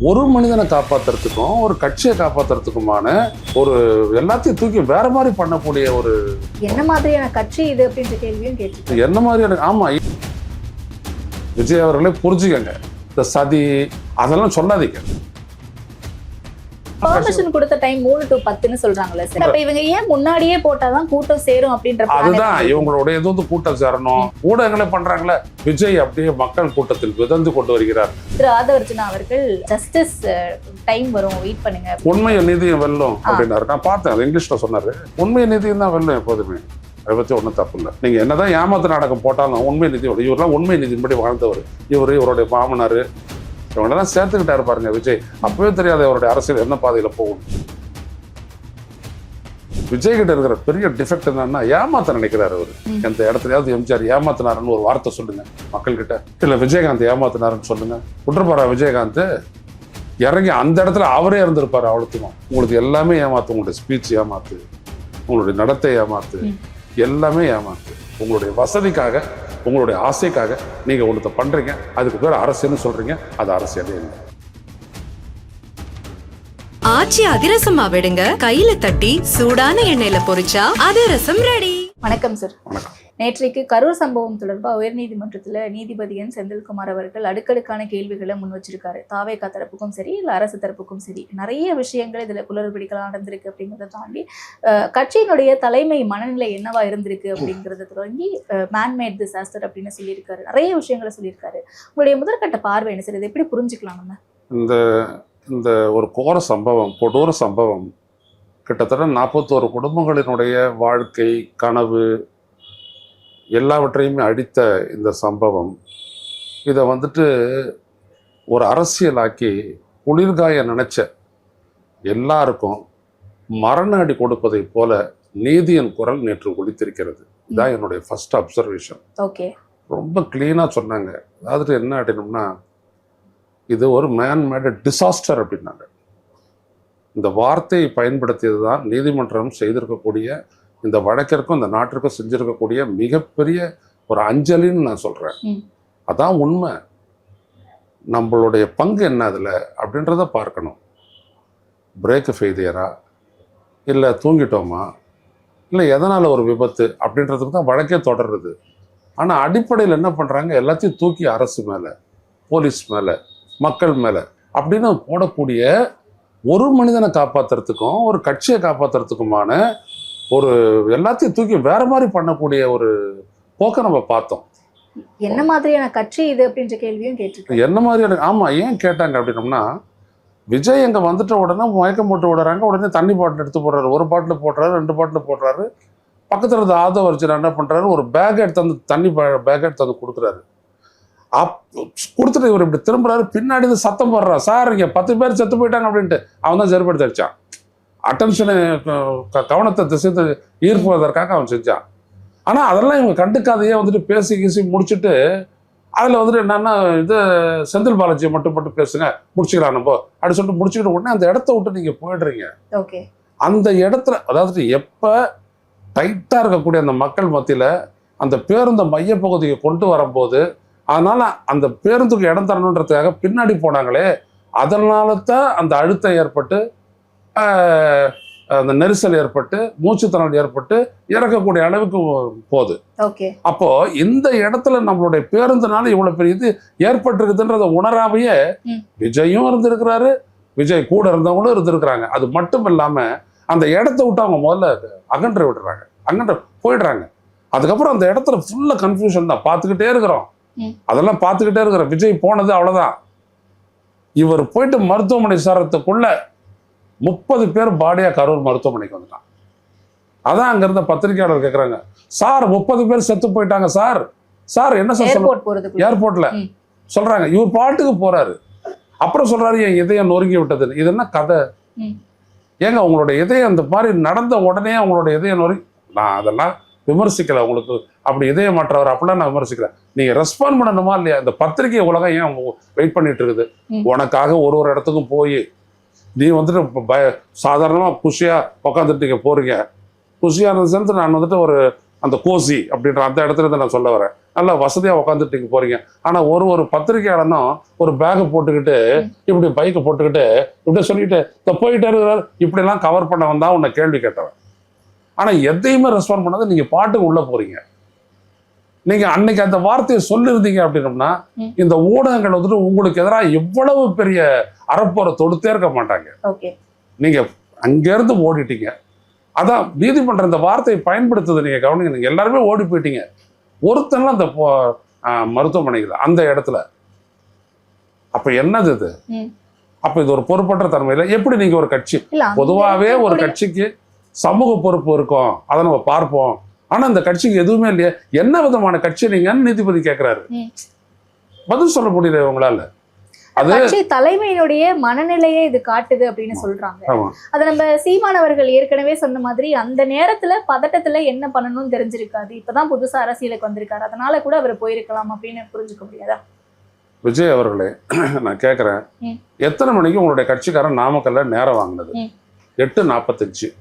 ஒரு மனிதனை காப்பாத்துறதுக்கும் ஒரு கட்சியை காப்பாத்துறதுக்குமான ஒரு எல்லாத்தையும் தூக்கி வேற மாதிரி பண்ணக்கூடிய ஒரு என்ன மாதிரியான கட்சி இது அப்படின்ற கேள்வியும் கேட்டு என்ன மாதிரியான ஆமா விஜய் அவர்களே புரிஞ்சுக்கங்க. இந்த சதி அதெல்லாம் சொல்லாதீங்க. பெர்மிஷன் கொடுத்த டைம் 3 to 10ன்னு சொல்றாங்கல்ல சார். அப்ப இவங்க ஏன் முன்னாடியே போட்டாதான் கூட்டம் சேரும் அப்படின்ற அதுதான் இவங்களுடைய இது வந்து கூட்டம் சேரணும். ஊடகங்களே பண்றாங்களே. விஜய் அப்படியே மக்கள் கூட்டத்தில் விதந்து கொண்டு வருகிறார். திரு ஆதவர்ஜுனா அவர்கள் ஜஸ்டிஸ் டைம் வரும் வெயிட் பண்ணுங்க, உண்மையை நீதியும் வெல்லும் அப்படின்னாரு. நான் பார்த்தேன், அது இங்கிலீஷ்ல சொன்னாரு. உண்மையை நீதியும் தான் வெல்லும் எப்போதுமே. அதை பற்றி ஒன்றும் தப்பு இல்லை. நீங்க என்னதான் ஏமாத்து நாடகம் போட்டாலும் உண்மை நீதியோட இவரெல்லாம் உண்மை நீதியின்படி வாழ்ந்தவர். இவருடைய மாமனார் இவங்களெல்லாம் சேர்த்துக்கிட்டா இருப்பாருங்க விஜய். அப்பவே தெரியாத அவருடைய அரசியல் என்ன பாதையில போகும். விஜய் கிட்ட இருக்கிற பெரிய டிஃபெக்ட் என்னன்னா ஏமாத்த நினைக்கிறாரு அவரு. எந்த இடத்துலயாவது எம்ஜிஆர் ஏமாத்தினாருன்னு ஒரு வார்த்தை சொல்லுங்க மக்கள் கிட்ட. இல்ல விஜயகாந்த் ஏமாத்தினாருன்னு சொல்லுங்க. விட்டுருப்பாரா விஜயகாந்த்? இறங்கி அந்த இடத்துல அவரே இருந்திருப்பாரு. அவ்வளோத்துக்கும் உங்களுக்கு எல்லாமே ஏமாத்து. உங்களுடைய ஸ்பீச் ஏமாத்து, உங்களுடைய நடத்தை ஏமாத்து, எல்லாமே ஏமாத்து. உங்களுடைய வசதிக்காக உங்களுடைய ஆசைக்காக நீங்க ஒன்றத்தை பண்றீங்க. அதுக்கு பேர் அரசியல்னு சொல்றீங்க. அது அரசியலே இல்லை. ஆச்சி அதிரசமா விடுங்க, கையில தட்டி சூடான எண்ணெயில பொரிச்சா அதிரசம் ரெடி. வணக்கம் சார். வணக்கம். நேற்றைக்கு கரூர் சம்பவம் தொடர்பாக உயர்நீதிமன்றத்தில் நீதிபதி என் செந்தில்குமார் அவர்கள் அடுக்கடுக்கான கேள்விகளை முன் வச்சிருக்காரு. தாவேகா தரப்புக்கும் சரி இல்லை அரசு தரப்புக்கும் சரி நிறைய விஷயங்கள் இதில் குளறுபடிகளாக நடந்திருக்கு அப்படிங்கிறத தாண்டி கட்சியினுடைய தலைமை மனநிலை என்னவா இருந்திருக்கு அப்படிங்கிறத தொடங்கி மேன்மேட் டிசாஸ்டர் அப்படின்னு சொல்லியிருக்காரு. நிறைய விஷயங்களை சொல்லியிருக்காரு. உங்களுடைய முதற்கட்ட பார்வை என்ன சார்? இதை எப்படி புரிஞ்சுக்கலாம் நம்ம? இந்த ஒரு கோர சம்பவம், கொடூர சம்பவம், கிட்டத்தட்ட 41 குடும்பங்களினுடைய வாழ்க்கை கனவு எல்லாவற்றையுமே அடித்த இந்த சம்பவம், இதை வந்துட்டு ஒரு அரசியலாக்கி குளிர்காய நினைச்ச எல்லாருக்கும் மரண அடி கொடுப்பதை போல நீதியின் குரல் நேற்று ஒலித்திருக்கிறது. இதான் என்னுடைய ஃபர்ஸ்ட் அப்சர்வேஷன். ஓகே, ரொம்ப கிளீனா சொன்னாங்க. அதாவது என்ன அப்படின்னம்னா, இது ஒரு மேன்மேட் டிசாஸ்டர் அப்படின்னாங்க. இந்த வார்த்தையை பயன்படுத்தியது தான் நீதிமன்றம் செய்திருக்கக்கூடிய இந்த வழக்கிற்கும் இந்த நாட்டிற்கும் செஞ்சிருக்கக்கூடிய மிகப்பெரிய ஒரு அஞ்சலின்னு நான் சொல்றேன். அதான் உண்மை. நம்மளுடைய பங்கு என்ன அதுல அப்படின்றத பார்க்கணும். பிரேக் ஃபெயிலியரா, இல்லை தூங்கிட்டோமா, இல்லை எதனால ஒரு விபத்து அப்படின்றதுக்கு தான் வழக்கே தொடருது. ஆனால் அடிப்படையில் என்ன பண்றாங்க, எல்லாத்தையும் தூக்கி அரசு மேல, போலீஸ் மேல, மக்கள் மேல அப்படின்னு போடக்கூடிய ஒரு மனிதனை காப்பாத்துறதுக்கும் ஒரு கட்சியை காப்பாத்துறதுக்குமான ஒரு எல்லாத்தையும் தூக்கி வேற மாதிரி பண்ணக்கூடிய ஒரு போக்க நம்ம பார்த்தோம். என்ன மாதிரியான கட்சி இது அப்படின்ற கேள்வியும் கேட்டு என்ன மாதிரியான ஆமா ஏன் கேட்டாங்க அப்படின்னம்னா, விஜய் எங்க வந்துட்ட உடனே மயக்கம் போட்டு விடுறாங்க. உடனே தண்ணி பாட்டில் எடுத்து போடுறாரு. ஒரு பாட்டில் போடுறாரு, 2 பாட்டில் போடுறாரு. பக்கத்துல இருந்த ஆதவர்ஜுனா என்ன பண்றாரு, ஒரு பேக் எடுத்து வந்து தண்ணி பேக் எடுத்து வந்து கொடுக்குறாரு. கொடுத்துட்டு இவர் இப்படி திரும்புறாரு. பின்னாடி இருந்து சத்தம் போடுறான், சார் இங்க 10 பேர் செத்து போயிட்டாங்க அப்படின்ட்டு. அவன் தான் செருப்படுத்தி அடிச்சான். அட்டென்ஷனை கவனத்தை திசை ஈர்ப்பதற்காக அவன் செஞ்சான். ஆனா அதெல்லாம் இவங்க கண்டுக்காதையே வந்துட்டு பேசி கீசி முடிச்சுட்டு அதுல வந்துட்டு என்னன்னா, இது செந்தில் பாலாஜியை மட்டும் பேசுங்க, முடிச்சுக்கலாம் நம்ம அப்படி சொல்லிட்டு முடிச்சுக்கிட்டு உடனே அந்த இடத்த விட்டு நீங்க போயிடுறீங்க. அந்த இடத்துல அதாவது எப்ப டைட்டா இருக்கக்கூடிய அந்த மக்கள் மத்தியில அந்த பேருந்த மைய பகுதியை கொண்டு வரும்போது, அதனால அந்த பேருந்துக்கு இடம் தரணுன்றதுக்காக பின்னாடி போனாங்களே, அதனால தான் அந்த அழுத்தம் ஏற்பட்டு அந்த நெரிசல் ஏற்பட்டு மூச்சுத்திணறல் ஏற்பட்டு இறக்கக்கூடிய அளவுக்கு போகுது. அப்போ இந்த இடத்துல நம்மளுடைய பேருந்துனால இவ்வளவு பெரிய இது ஏற்பட்டிருக்குதுன்றத உணராமையே விஜயும் இருந்திருக்கிறாரு, விஜய் கூட இருந்தவங்களும் இருந்திருக்கிறாங்க. அது மட்டும் இல்லாம அந்த இடத்த விட்டு அவங்க முதல்ல அகன்று விடுறாங்க, அகன்று போயிடுறாங்க. அதுக்கப்புறம் அந்த இடத்துல ஃபுல்லா கன்ஃபியூஷன் தான். பார்த்துக்கிட்டே இருக்கிறோம், அதெல்லாம் பார்த்துக்கிட்டே இருக்கிறோம். விஜய் போனது அவ்வளவுதான். இவர் போயிட்டு மருத்துவமனை சாரத்துக்குள்ள 30 பேர் பாடியா கரூர் மருத்துவமனைக்கு வந்துட்டான். அதான் அங்க இருந்த பத்திரிகையாளர் கேட்கறாங்க, சார் 30 பேர் செத்து போயிட்டாங்க சார், சார் என்ன சார் ஏர்போர்ட்ல சொல்றாங்க. இவர் பாட்டுக்கு போறாரு. அப்புறம் சொல்றாரு என் இதயம் நொறுங்கி விட்டது. இது என்ன கதை? ஏங்க உங்களுடைய இதயம் அந்த மாதிரி நடந்த உடனே உங்களுடைய இதயம் நொறுங்கி, நான் அதெல்லாம் விமர்சிக்கல. உங்களுக்கு அப்படி இதய மாற்றவர் அப்படிலாம் நான் விமர்சிக்கிறேன். நீங்க ரெஸ்பாண்ட் பண்ணணுமா இல்லையா? இந்த பத்திரிகை உலகம் ஏன் வெயிட் பண்ணிட்டு இருக்குது? உனக்காக ஒரு இடத்துக்கும் போய் நீ வந்துட்டு சாதாரணமா குஷியா உட்காந்துட்டு நீங்க போறீங்க. குஷியான சென்ஸ் நான் வந்துட்டு ஒரு அந்த கோசி அப்படின்ற அந்த இடத்துல இருந்து நான் சொல்ல வரேன். நல்லா வசதியாக உட்காந்துட்டு நீங்கள் போறீங்க. ஆனால் ஒரு பத்திரிகையாளனும் ஒரு பேக்கை போட்டுக்கிட்டு இப்படி பைக்கை போட்டுக்கிட்டு இப்படி சொல்லிட்டு போயிட்டே இருக்கிறார், இப்படிலாம் கவர் பண்ண வந்தா உன்னை கேள்வி கேட்டவன். ஆனால் எதையுமே ரெஸ்பாண்ட் பண்ணாத நீங்கள் பாட்டுக்கு உள்ள போறீங்க. நீங்க அன்னைக்கு அந்த வார்த்தையை சொல்லிருந்தீங்க அப்படின்னோம்னா இந்த ஊடகங்கள் வந்துட்டு உங்களுக்கு எதிராக எவ்வளவு பெரிய அறப்போரை தொடுத்தே இருக்க மாட்டாங்க. நீங்க அங்கிருந்து ஓடிட்டீங்க. அதான் நீதிமன்றம் இந்த வார்த்தையை பயன்படுத்துது. நீங்க கவனிங்க, நீங்க எல்லாருமே ஓடி போயிட்டீங்க. ஒருத்தன்லாம் அந்த மருத்துவமனைகள் அந்த இடத்துல. அப்ப என்னது இது? அப்ப இது ஒரு பொறுப்பற்ற தன்மையில எப்படி நீங்க ஒரு கட்சி, பொதுவாகவே ஒரு கட்சிக்கு சமூக பொறுப்பு இருக்கும், அதை நம்ம பார்ப்போம். ஆனா இந்த கட்சிக்கு எதுவுமே இல்லையே, என்ன விதமான கட்சி நீங்க நீதிபதி கேட்கிறாரு, பதில் சொல்ல முடியல உங்களால. கட்சி தலைமையினுடைய மனநிலையே இது காட்டுது அப்படின்னு சொல்றாங்க. அதை நம்ம சீமானவர்கள் ஏற்கனவே சொன்ன மாதிரி அந்த நேரத்துல பதட்டத்துல என்ன பண்ணணும்னு தெரிஞ்சிருக்காது. இப்பதான் புதுசா அரசியலுக்கு வந்திருக்காரு, அதனால கூட அவர் போயிருக்கலாம் அப்படின்னு புரிஞ்சுக்க முடியாதா? விஜய் அவர்களே, நான் கேட்கிறேன், எத்தனை மணிக்கு உங்களுடைய கட்சிக்காரன் நாமக்கல்ல நேரம் வாங்கினது? 8:45.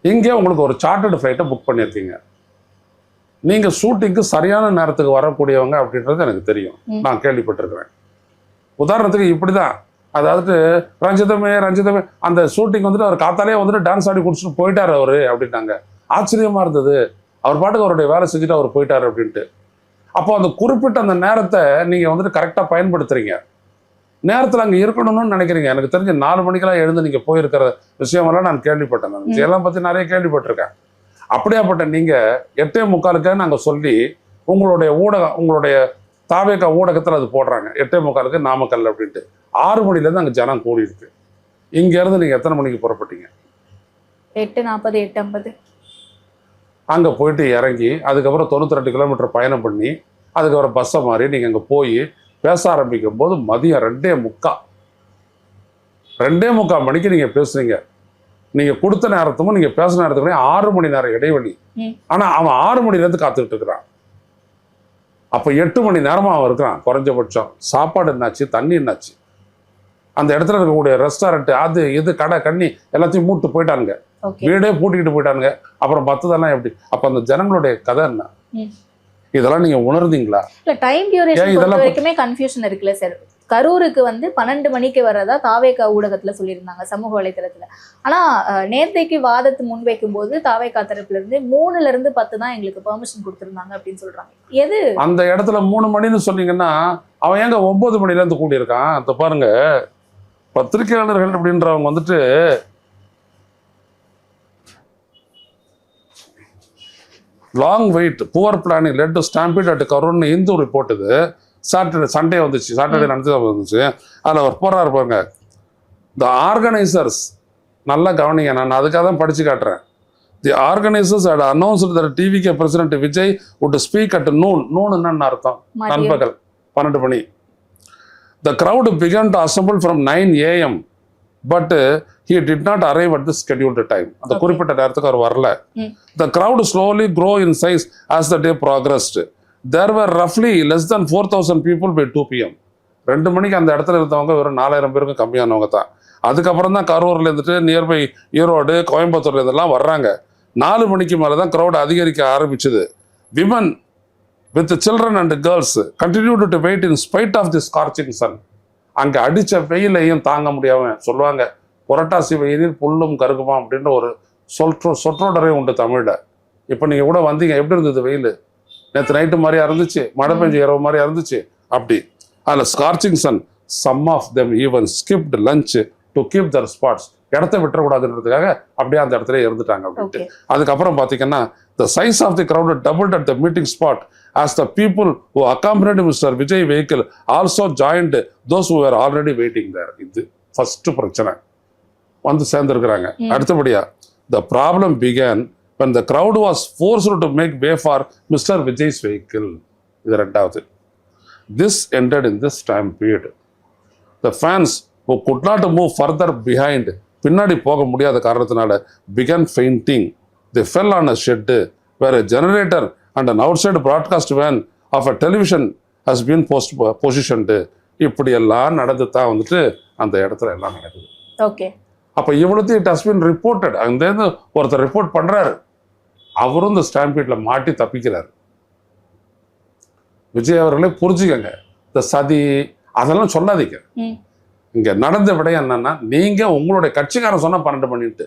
இங்கே உங்களுக்கு ஒரு சார்ட்டர்டு ஃப்ளைட்டை புக் பண்ணியிருக்கீங்க. நீங்க ஷூட்டிங்க்கு சரியான நேரத்துக்கு வரக்கூடியவங்க அப்படின்றது எனக்கு தெரியும், நான் கேள்விப்பட்டிருக்கிறேன். உதாரணத்துக்கு இப்படிதான், அதாவது ரஞ்சிதமே அந்த ஷூட்டிங் வந்துட்டு அவர் காத்தாலே வந்துட்டு டான்ஸ் ஆடி குடிச்சிட்டு போயிட்டாரு அவரு அப்படின்னாங்க. ஆச்சரியமா இருந்தது, அவர் பாட்டுக்கு அவருடைய வேலை செஞ்சுட்டு அவர் போயிட்டாரு அப்படின்ட்டு. அப்போ அந்த குறிப்பிட்ட அந்த நேரத்தை நீங்க வந்துட்டு கரெக்டா பயன்படுத்துறீங்க. நேரத்தில் அங்கே இருக்கணும்னு நினைக்கிறீங்க. எனக்கு தெரிஞ்சு 4 மணிக்கெல்லாம் எழுந்து நீங்க போயிருக்கிற விஷயமெல்லாம் நான் கேள்விப்பட்டேன். நான் விஷயம்லாம் பத்தி நிறைய கேள்விப்பட்டிருக்கேன். அப்படியாப்பட்ட நீங்க 8:45 நாங்கள் சொல்லி உங்களுடைய ஊடகம், உங்களுடைய தாவேகா ஊடகத்தில் அது போடுறாங்க 8:45 நாமக்கல் அப்படின்ட்டு. 6 மணிலேருந்து அங்கே ஜனம் கூடி இருக்கு. இங்கேருந்து நீங்கள் எத்தனை மணிக்கு புறப்பட்டீங்க? 8:40 8:50. அங்கே போயிட்டு இறங்கி அதுக்கப்புறம் 92 கிலோமீட்டர் பயணம் பண்ணி அதுக்கப்புறம் பஸ்ஸை மாறி நீங்கள் அங்கே போய் பேச ஆரம்பிக்கும் போது மதியம் 2:45 மணிக்கு நீங்கள் பேசுறீங்க. நீங்கள் கொடுத்த நேரத்துக்கும் நீங்கள் பேசுன நேரத்துக்கு 6 மணி நேரம் இடைவெளி. ஆனால் அவன் 6 மணிலேருந்து காத்துக்கிட்டு இருக்கிறான். அப்போ 8 மணி நேரமாக அவன் இருக்கிறான் குறைஞ்சபட்சம். சாப்பாடு என்னாச்சு, தண்ணி என்னாச்சு, அந்த இடத்துல இருக்கக்கூடிய ரெஸ்டாரண்ட் அது இது கடை கண்ணி எல்லாத்தையும் மூட்டு போயிட்டானுங்க, வீடே பூட்டிக்கிட்டு போயிட்டானுங்க. அப்புறம் மற்றதெல்லாம் எப்படி? அப்போ அந்த ஜனங்களுடைய கதை என்ன? இதெல்லாம் நீங்க உணர்ந்தீங்களா? இல்ல டைம் டியூரேஷன் வரைக்குமே கன்ஃபியூஷன் இருக்குல்ல சார். கரூருக்கு 12 மணிக்கு வர்றதா தாவேகா ஊடகத்துல சொல்லியிருந்தாங்க, சமூக வலைதளத்துல. ஆனா நேர்த்தைக்கு வாதத்தை முன்வைக்கும் போது தாவேகா தரப்புல இருந்து 3 to 10 தான் எங்களுக்கு பெர்மிஷன் கொடுத்திருந்தாங்க அப்படின்னு சொல்றாங்க. எது அந்த இடத்துல 3 மணின்னு சொன்னீங்கன்னா அவன் எங்க 9 மணில இருந்து கூடி இருக்கான்? அந்த பாருங்க, பத்திரிகையாளர்கள் அப்படின்றவங்க வந்துட்டு long wait poor planning led to stampede at கரூர்னு இந்து ரிப்போர்ட். இது சண்டே வந்துச்சு, சாட்டர்டே வந்துச்சு. அதில் அவர் போடுறாரு பாருங்க, த ஆர்கனைசர்ஸ், நல்லா கவனிங்க, நான் அதுக்காக தான் படிச்சு காட்டுறேன். தி organisers had announced that TVK president Vijay would speak at noon. Noon என்னன்னு அர்த்தம்? நண்பகல் 12 மணி. The crowd began to assemble from 9 AM, but he did not arrive at the scheduled time. அந்த குறிப்பிட்ட நேரத்துக்கு அவர் வரல. The crowd slowly grew in size as the day progressed. There were roughly less than 4,000 people by 2 PM. 2 மணிக்கு அந்த இடத்துல இருந்தவங்க வெறும் 4,000 பேருக்கு கம்மியானவங்க தான். அதுக்கப்புறம் தான் கரூர்ல இருந்துட்டு நியர்பை ஈரோடு, கோயம்புத்தூர் இதெல்லாம் வர்றாங்க. 4 மணிக்கு மேலே தான் க்ரௌட் அதிகரிக்க ஆரம்பிச்சது. Women with children and girls continued to wait in spite of the scorching sun. அங்கே அடித்த வெயிலையும் தாங்க முடியாம சொல்லுவாங்க, புரட்டாசி வெயிலில் புல்லும் கருகுமா அப்படின்ற ஒரு சொற்றொடரே உண்டு தமிழில். இப்போ நீங்கள் கூட வந்தீங்க, எப்படி இருந்தது வெயில்? நேற்று நைட்டு மாதிரியா இருந்துச்சு, மழை பெஞ்சு இரவு மாதிரியா இருந்துச்சு அப்படி. அதில் scorching sun, some of them even skipped lunch to keep their spots. இடத்த விட்டுறக்கூடாதுன்றதுக்காக அப்படியே அந்த இடத்துல இருந்துட்டாங்க அப்படின்ட்டு. அதுக்கப்புறம் பார்த்தீங்கன்னா the size of the crowd doubled at the meeting spot as the people who accompanied Mr. Vijay vehicle also joined those who were already waiting there. இது ஃபர்ஸ்ட் பிரச்சனை வந்து சேர்ந்துருக்கிறாங்க. அடுத்தபடியா the problem began when the crowd was forced to make way for Mr. Vijay's vehicle. இது ரெண்டாவது. This ended in this stampede. The fans who could not move further behind, பின்னாடி போக முடியாத காரணத்தினால, began fainting. They fell on a shed where a generator and an outside broadcast van of a television has been positioned. இப்படி எல்லாம் நடந்து தான் வந்துட்டு அந்த இடத்துல எல்லாம் நடக்குது. ஓகே. அப்போ இவ்வளோத்தையும் இட் ஹஸ் பீன் ரிப்போர்ட்டட். அங்கேருந்து ஒருத்தர் ரிப்போர்ட் பண்ணுறாரு. அவரும் இந்த ஸ்டாம்பீட்ல மாட்டி தப்பிக்கிறார். விஜய் அவர்களே புரிஞ்சுக்கங்க, இந்த சதி அதெல்லாம் சொல்லாதீங்க. இங்க நடந்த விடயம் என்னன்னா, நீங்க உங்களுடைய கட்சிக்காரன் சொன்னா 12 மணிட்டு,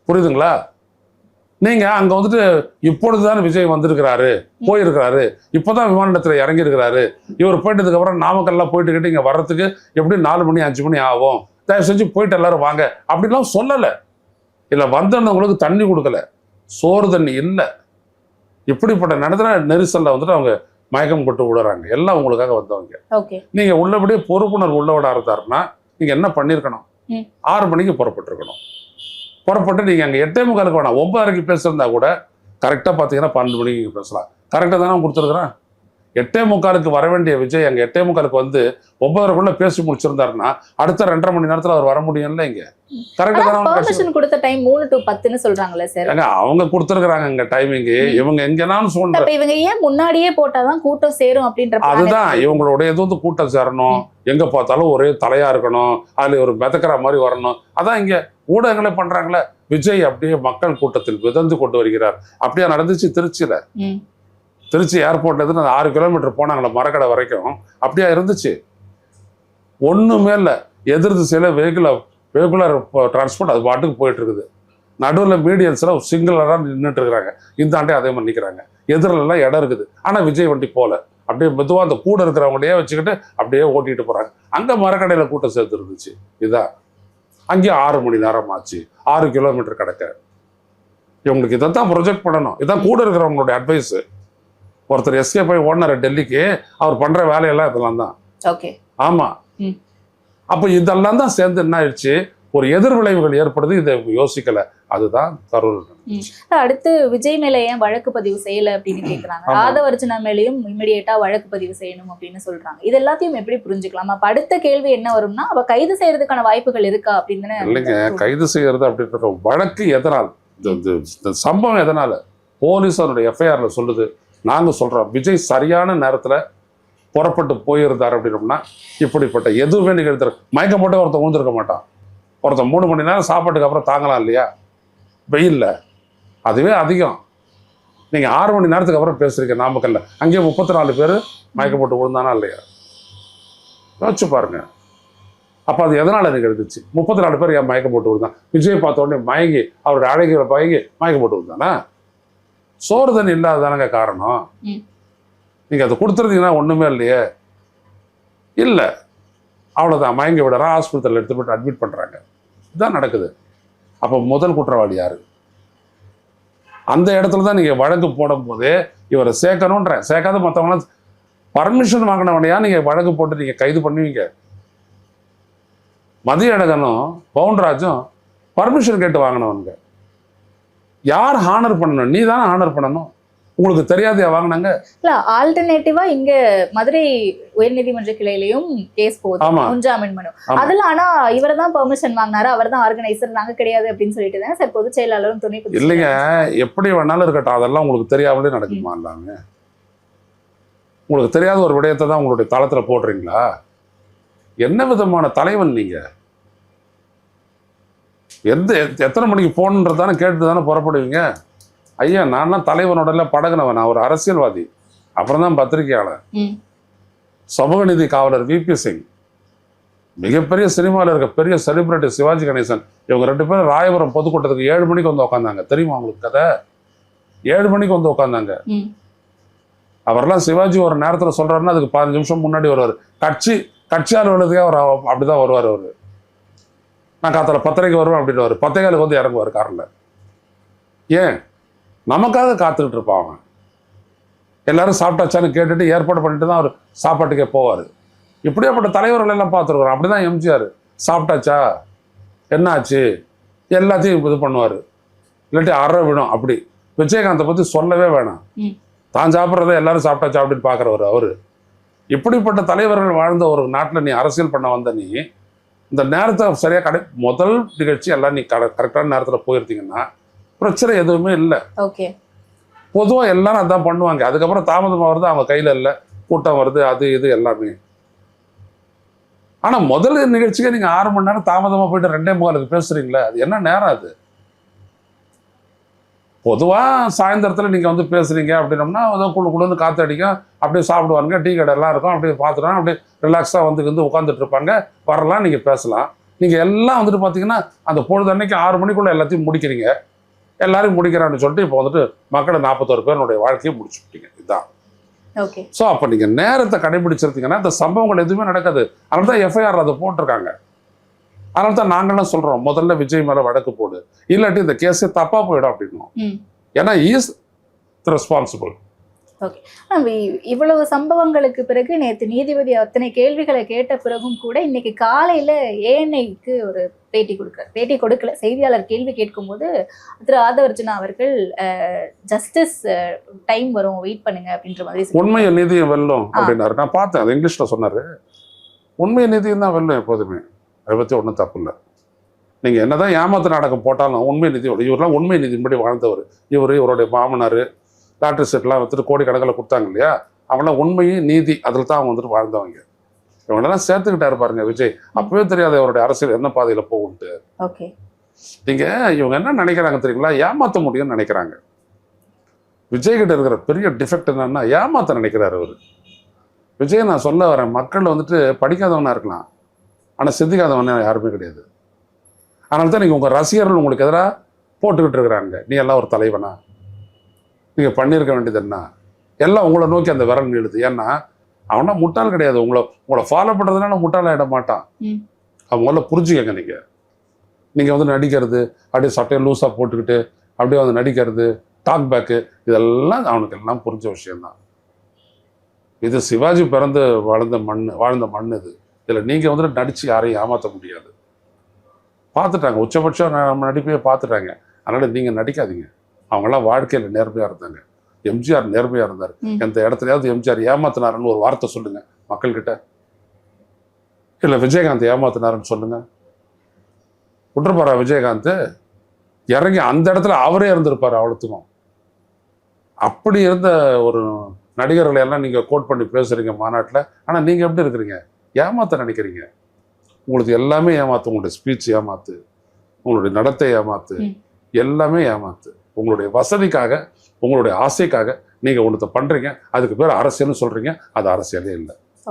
புரியுதுங்களா? நீங்க அங்க வந்துட்டு இப்பொழுதுதான் விஜய் வந்திருக்கிறாரு, போயிருக்கிறாரு, இப்பதான் விமான நிலையத்துல இறங்கி இருக்கிறாரு, இவர் போயிட்டதுக்கு அப்புறம் நாமக்கல்லாம் போயிட்டு கிட்ட இங்க வர்றதுக்கு எப்படி 4 மணி 5 மணி ஆகும், தயவு செஞ்சு போயிட்டு எல்லாரும் வாங்க அப்படின்லாம் சொல்லல. இல்ல வந்தவங்களுக்கு தண்ணி கொடுக்கல, சோறு தண்ணி இல்லை. இப்படிப்பட்ட நடத்துல நெரிசல்ல வந்துட்டு அவங்க மயக்கம் போட்டு விடுறாங்க. எல்லாம் உங்களுக்காக வந்தவங்க. நீங்க உள்ளபடியே பொறுப்புணர்வு உள்ளவிட இருந்தாருன்னா நீங்க என்ன பண்ணிருக்கணும்? 6 மணிக்கு புறப்பட்டிருக்கணும். புறப்பட்டு நீங்க அங்க 8:45 வேணாம், 9:30 பேசுறதா கூட கரெக்டா பாத்தீங்கன்னா 12 மணிக்கு பேசலாம். கரெக்டா தானே கொடுத்துருக்குறேன். 8:45 வர வேண்டிய விஜய் அங்க 8:45 வந்து 9:30 பேசி முடிச்சிருந்தாருன்னா அடுத்த 2.5 மணி நேரத்துல அவர் வர முடியும்ல. இங்க கரெக்டா தானே கொடுத்த டைம் 3 to 10 சொல்றாங்களே சார். அவங்க கொடுத்துருக்காங்க இங்க டைமிங். இவங்க எங்கனாலும் சொல்றாங்க, இவங்க ஏன் முன்னாடியே போட்டாதான் கூட்டம் சேரும் அப்படின்ற. அதுதான் இவங்களுடைய இது வந்து கூட்டம் சேரணும், எங்க பார்த்தாலும் ஒரே தலையா இருக்கணும், அதுல ஒரு மிதக்கிற மாதிரி வரணும். அதான் இங்க ஊடகங்களே பண்றாங்களே. விஜய் அப்படியே மக்கள் கூட்டத்தில் விதந்து கொண்டு வருகிறார். அப்படியே நடந்துச்சு திருச்சியில. திருச்சி ஏர்போர்ட்ல இருந்து 6 கிலோமீட்டர் போனாங்களே மரக்கடை வரைக்கும், அப்படியா இருந்துச்சு. ஒண்ணுமே இல்லை, எதிர் திசையில வெஹிகுலர் டிரான்ஸ்போர்ட் அது பாட்டுக்கு போயிட்டு இருக்குது. நடுவில் மீடியன்ஸ்ல சிங்கிளராக நின்றுட்டு இருக்கிறாங்க, இந்தாண்டே அதே மாதிரி நிற்கிறாங்க. எதிரெல்லாம் இடம் இருக்குது, ஆனா விஜய் வண்டி போல. அப்படியே மெதுவா அந்த கூட இருக்கிறவங்களையே வச்சுக்கிட்டு அப்படியே ஓட்டிட்டு போறாங்க. அங்க மரக்கடையில கூட்டம் சேர்த்து இருந்துச்சு. இதான் அங்கேயும் 6 மணி நேரம் ஆச்சு, 6 கிலோமீட்டர் கிடக்க. இவங்களுக்கு இதைத்தான் ப்ரொஜெக்ட் பண்ணணும். இதான் கூட இருக்கிறவங்களுடைய அட்வைஸ். ஒருத்தர் எஸ்கேப் ஆகி ஓடினார் டெல்லிக்கு, அவர் பண்ற வேலையெல்லாம் இதெல்லாம் தான். ஆமா, அப்போ இதெல்லாம் தான் சேர்ந்து என்ன ஆயிடுச்சு, ஒரு எதிர்விளைவுகள் ஏற்படுது. இதை யோசிக்கல. அதுதான் கரூர். அடுத்து விஜய் மேல ஏன் வழக்கு பதிவு செய்யல அப்படின்னு கேக்குறாங்க. ஆதவர்ஜுனா மேலேயும் இமிடியேட்டா வழக்கு பதிவு செய்யணும் அப்படின்னு சொல்றாங்க. இது எல்லாத்தையும் எப்படி புரிஞ்சுக்கலாம்? அப்ப அடுத்த கேள்வி என்ன வரும்னா, அவ கைது செய்யறதுக்கான வாய்ப்புகள் இருக்கா அப்படின்னு. இல்லைங்க, கைது செய்யறது அப்படின்ற வழக்கு எதனால், இந்த சம்பவம் எதனால போலீஸ் அவருடைய எஃப்ஐஆர்ல சொல்லுது. நாங்க சொல்றோம், விஜய் சரியான நேரத்துல புறப்பட்டு போயிருந்தார் அப்படின்னோம்னா இப்படிப்பட்ட எதுவுமே நிகழ்த்து. மயக்கம் போட்டு ஒருத்தன் ஊழ்ந்திருக்க மாட்டான். ஒருத்தன் 3 மணி நேரம் சாப்பாட்டுக்கு அப்புறம் தாங்கலாம் இல்லையா வெயில்ல, அதுவே அதிகம். நீங்க 6 மணி நேரத்துக்கு அப்புறம் பேசுறீங்க நாமக்கல்ல, அங்கேயே 34 பேர் மயக்கம் போட்டு விழுந்தானா இல்லையா? யோசிச்சு பாருங்க. அப்ப அது எதனால நிகழ்ந்துச்சு? 34 பேர் ஏன் மயக்கம் போட்டு விழுந்தான்? விஜய் பார்த்த உடனே மயங்கி அவருடைய அழகிய மயங்கி மயக்கம் போட்டு விழுந்தானா? சோறு தண்ணி இல்லாததானங்க காரணம். நீங்க அதை கொடுத்துருந்தீங்கன்னா ஒண்ணுமே இல்லையே. இல்ல, அவ்வளவுதான், மயங்கி விடுறான், ஹாஸ்பிட்டல் எடுத்து போட்டு அட்மிட் பண்றாங்க. இதுதான் நடக்குது. அப்ப முதல் குற்றவாளி யாரு? அந்த இடத்துல தான் நீங்க வழக்கு போடும் போதே இவரை சேர்க்கணும்ன்ற, சேர்க்காத மற்றவங்களாம் பர்மிஷன் வாங்கினவனையா நீங்க வழக்கு போட்டு நீங்க கைது பண்ணுவீங்க? மதியழகனும் பவுன்ராஜும் பர்மிஷன் கேட்டு வாங்கினவனுங்க. யார் ஹானர் பண்ணணும்? நீ தானே ஹானர் பண்ணணும். உங்களுக்கு தெரியாதையா வாங்கினாங்க? இல்ல, ஆல்டர்னேட்டிவா இங்க மதுரை உயர்நீதிமன்ற கிளையிலையும் கேஸ் போகுது, முன்ஜாமீன் மனு. அதுல ஆனா இவர் தான் பெர்மிஷன் வாங்கினாரு, அவர் தான் ஆர்கனைசர், நாங்க கிடையாது அப்படின்னு சொல்லிட்டு தானே சார் பொதுச் செயலாளரும் துணை இல்லைங்க. எப்படி வேணாலும் இருக்கட்டும், அதெல்லாம் உங்களுக்கு தெரியாமலே நடக்குமா? இல்லாம உங்களுக்கு தெரியாத ஒரு விடயத்தை தான் உங்களுடைய தளத்துல போடுறீங்களா? என்ன விதமான தலைவன் நீங்க? எத்தனை மணிக்கு போகணுன்றதானே கேட்டு தானே புறப்படுவீங்க? ஐயா, நான் தலைவனோட பழகினவன், நான் ஒரு அரசியல்வாதி, அப்புறம் தான் பத்திரிகையாளர். சமூக நீதி காவலர் விபி சிங், மிகப்பெரிய சினிமாவில் இருக்க பெரிய செலிபிரிட்டி சிவாஜி கணேசன், இவங்க 2 பேரும் ராயபுரம் பொதுக்கூட்டத்துக்கு 7 மணிக்கு வந்து உட்காந்தாங்க. தெரியுமா உங்களுக்கு கதை? 7 மணிக்கு வந்து உட்காந்தாங்க. அவரெல்லாம் சிவாஜி ஒரு நேரத்துல சொல்றாருன்னா அதுக்கு 15 நிமிஷம் முன்னாடி வருவார். கட்சி அலுவலகத்துக்கே அவர் அப்படிதான் வருவார். அவரு நான் காத்தால 10:30 வருவேன் அப்படின்னு 10:15 வந்து இறங்குவார் காரில். ஏன்? நமக்காக காத்துக்கிட்டு இருப்பான் அவன். எல்லாரும் சாப்பிட்டாச்சான்னு கேட்டுட்டு ஏற்பாடு பண்ணிட்டு தான் அவர் சாப்பாட்டுக்கே போவார். இப்படியாப்பட்ட தலைவர்கள் எல்லாம் பார்த்துருக்குறோம். அப்படிதான் எம்ஜிஆர், சாப்பிட்டாச்சா, என்ன ஆச்சு, எல்லாத்தையும் இது பண்ணுவார். இல்லாட்டி அற விடும். அப்படி விஜயகாந்தை பத்தி சொல்லவே வேணாம். தான் சாப்பிட்றத எல்லாரும் சாப்பிட்டாச்சா அப்படின்னு பார்க்குறவர் அவரு. இப்படிப்பட்ட தலைவர்கள் வாழ்ந்த ஒரு நாட்டில் நீ அரசியல் பண்ண வந்த நீ இந்த நேரத்தை சரியா முதல் நிகழ்ச்சி எல்லாம் நீ கரெக்டான நேரத்துல போயிருந்தீங்கன்னா பிரச்சனை எதுவுமே இல்லை. பொதுவா எல்லாரும் அதான் பண்ணுவாங்க. அதுக்கப்புறம் தாமதமா வருது, அவங்க கையில இல்லை, கூட்டம் வருது, அது இது எல்லாமே. ஆனா முதல் நிகழ்ச்சிக்கு நீங்க 6 மணி நேரம் தாமதமா போயிட்டு 2:45 பேசுறீங்களே, அது என்ன நேரம்? அது பொதுவாக சாயந்தரத்தில் நீங்கள் வந்து பேசுகிறீங்க அப்படின்னம்னா அதான் குழுன்னு காற்று அடிக்கும், அப்படியே சாப்பிடுவாங்க, டீ கடை எல்லாம் இருக்கும், அப்படியே பார்த்துட்டு அப்படியே ரிலாக்ஸாக வந்து உட்காந்துட்டு இருப்பாங்க, வரலாம், நீங்கள் பேசலாம். நீங்கள் எல்லாம் வந்துட்டு பார்த்தீங்கன்னா அந்த பொழுது அன்னைக்கு 6 மணிக்குள்ளே எல்லாத்தையும் முடிக்கிறீங்க, எல்லாரும் முடிக்கிறான்னு சொல்லிட்டு இப்போ வந்துட்டு மக்களை 41 பேருடைய வாழ்க்கையை முடிச்சுட்டீங்க. இதுதான். ஓகே. ஸோ அப்போ நீங்கள் நேரத்தை கடைபிடிச்சிருந்தீங்கன்னா இந்த சம்பவங்கள் எதுவுமே நடக்காது. அதனால தான் எஃப்ஐஆர் அதை போட்டிருக்காங்க. அதனால தான் நாங்கள்லாம் சொல்கிறோம், முதல்ல விஜய் மேலே வழக்கு போடு, இல்லாட்டி இந்த கேஸே தப்பாக போயிடும் அப்படின்னும். ஏன்னா இஸ் ரெஸ்பான்சிபிள். ஓகே. இவ்வளவு சம்பவங்களுக்கு பிறகு நேற்று நீதிபதி அத்தனை கேள்விகளை கேட்ட பிறகும் கூட இன்னைக்கு காலையில ஏஎன்ஐக்கு ஒரு பேட்டி கொடுக்கல. செய்தியாளர் கேள்வி கேட்கும்போது திரு ஆதவர்ஜுனா அவர்கள் ஜஸ்டிஸ் டைம் வரும், வெயிட் பண்ணுங்க அப்படின்ற மாதிரி உண்மையை நீதியை வெல்லும் அப்படின்னாரு. நான் பார்த்தேன், அது இங்கிலீஷ்ல சொன்னாரு. உண்மையை நீதியும் தான் வெல்லும் எப்போதுமே, அதை பற்றி ஒன்றும் தப்பு இல்லை. நீங்கள் என்னதான் ஏமாத்து நாடகம் போட்டாலும் உண்மை நீதி, இவரெல்லாம் உண்மை நீதியின்படி வாழ்ந்தவர். இவருடைய மாமனார் லாட்ரி செட்லாம் வந்துட்டு கோடிக்கணக்கில் கொடுத்தாங்க இல்லையா, அவங்களாம் உண்மையும் நீதி அதில் தான் அவங்க வந்துட்டு வாழ்ந்தவங்க. இவங்களெல்லாம் சேர்த்துக்கிட்டாரு பாருங்க விஜய். அப்பவே தெரியாது அவருடைய அரசியல் என்ன பாதையில் போகும்ட்டு. ஓகே. நீங்கள் இவங்க என்ன நினைக்கிறாங்க தெரியுங்களா, ஏமாற்ற முடியும்னு நினைக்கிறாங்க. விஜய் கிட்ட இருக்கிற பெரிய டிஃபெக்ட் என்னன்னா ஏமாற்ற நினைக்கிறாரு அவர். விஜய் நான் சொல்ல வரேன், மக்கள் வந்துட்டு படிக்காதவனா இருக்கலாம், ஆனால் சிந்திக்காதவன யாருமே கிடையாது. அதனால தான் நீங்கள் உங்கள் ரசிகர்கள் உங்களுக்கு எதிராக போட்டுக்கிட்டு இருக்கிறாங்க, நீ எல்லாம் ஒரு தலைவனா, நீங்கள் பண்ணியிருக்க வேண்டியது என்ன, எல்லாம் உங்களை நோக்கி அந்த விரல் நிழுது. ஏன்னா அவனா முட்டாள் கிடையாது, உங்களை ஃபாலோ பண்ணுறதுனால முட்டாளாயிட மாட்டான். அவன் முதல்ல புரிஞ்சுக்கங்க. நீங்கள் வந்து நடிக்கிறது, அப்படியே சட்டையை லூஸாக போட்டுக்கிட்டு அப்படியே வந்து நடிக்கிறது, டாக் பேக்கு, இதெல்லாம் அவனுக்கு எல்லாம் புரிஞ்ச விஷயம்தான். இது சிவாஜி பிறந்து வாழ்ந்த மண் இது. இதில் நீங்கள் வந்துட்டு நடித்து யாரையும் ஏமாற்ற முடியாது. பார்த்துட்டாங்க, உச்சபட்சம் நம்ம நடிப்பையே பார்த்துட்டாங்க. அதனால் நீங்கள் நடிக்காதீங்க. அவங்கெல்லாம் வாழ்க்கையில் நேர்மையாக இருந்தாங்க. எம்ஜிஆர் நேர்மையாக இருந்தார். எந்த இடத்துலையாவது எம்ஜிஆர் ஏமாத்தினாருன்னு ஒரு வார்த்தை சொல்லுங்க மக்கள்கிட்ட. இல்லை விஜயகாந்த் ஏமாத்தினாருன்னு சொல்லுங்க. விட்டுருப்பாரா விஜயகாந்த்? இறங்கி அந்த இடத்துல அவரே இருந்திருப்பார் அவ்வளோத்துக்கும். அப்படி இருந்த ஒரு நடிகர்களை எல்லாம் நீங்கள் கோட் பண்ணி பேசுகிறீங்க மாநாட்டில். ஆனால் நீங்கள் எப்படி இருக்கிறீங்க? ஏமாத்த நினைக்கிறீங்க. உங்களுக்கு எல்லாமே ஏமாத்து. உங்களுடைய ஸ்பீச் ஏமாத்து, உங்களுடைய நடத்தை ஏமாத்து, எல்லாமே ஏமாத்து. உங்களுடைய வசதிக்காக, உங்களுடைய ஆசைக்காக நீங்கள் ஒன்றத்தை பண்ணுறீங்க, அதுக்கு பேர் அரசியல்னு சொல்கிறீங்க. அது அரசியலே இல்லை.